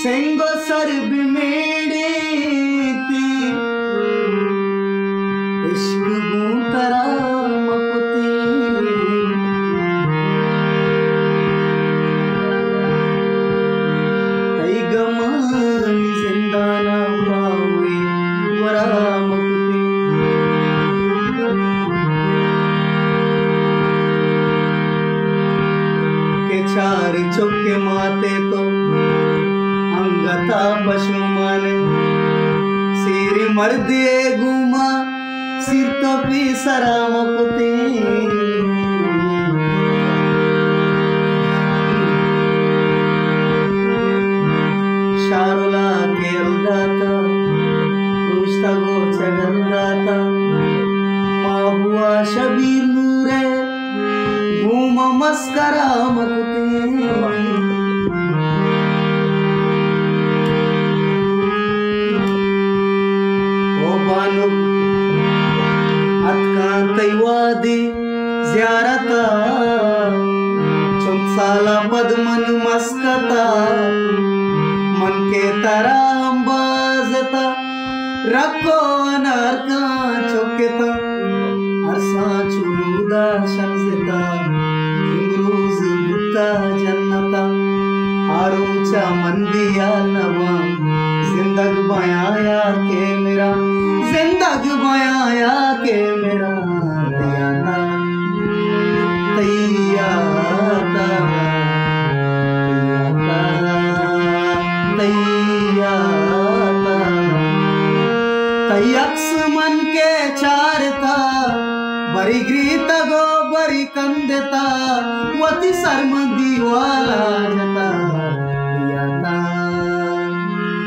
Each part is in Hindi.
सेंगो सरब मेड़ी ती इश्क गुंतरा मकुती तई गमान जिंदाना पावे वरा मकुती के चार चौके माते तो अंगता पशु मन सिर मर्दे गुमा सिर तो पी सरा मुक्ति शारुला के उदाता पूछता गो चगलदाता माँ हुआ शबीर नूरे घूमा मस्करा मुक्ति तैवादी ज़ियारता चुमसाला पद्मन मस्कता मन के तरह अंबाजता रखो अनरका चौकेता अरसा चुलूदा शमसता इमरूज बुता जन्नता आरूचा मंदिया नवा जिंदग बयाया के मेरा जिंदग बयाया के मेरा मन के चारता बरी ग्रीत गो बरी कंदता वती सरमंदी वाला जता याता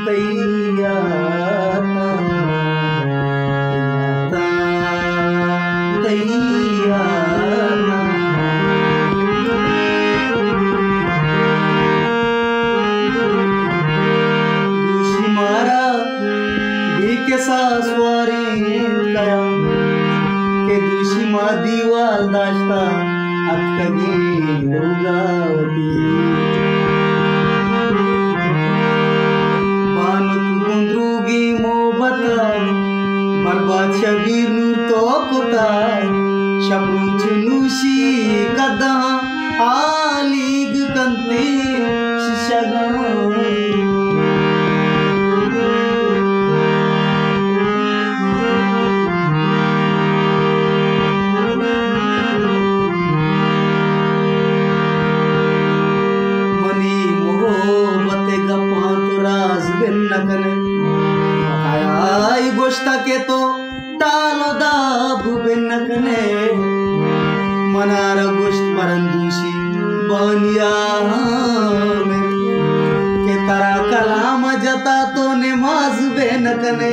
तैयाता तैयाता मारा भी के सासवारी कया के दूषी मा दीवाल दाश्ता अक्कगी उगावती मानुक गुंद्रूगी मोहबता बर्बाद शबीर नूर तो कुता शब्रुं चुनूशी कदा आलीग कंती शिशगा गोश्ता के तो तालो दाब बिनकने मनारा गोश्त परंदूशी बनिया के तरा कलाम जता तो नमाज बेनकने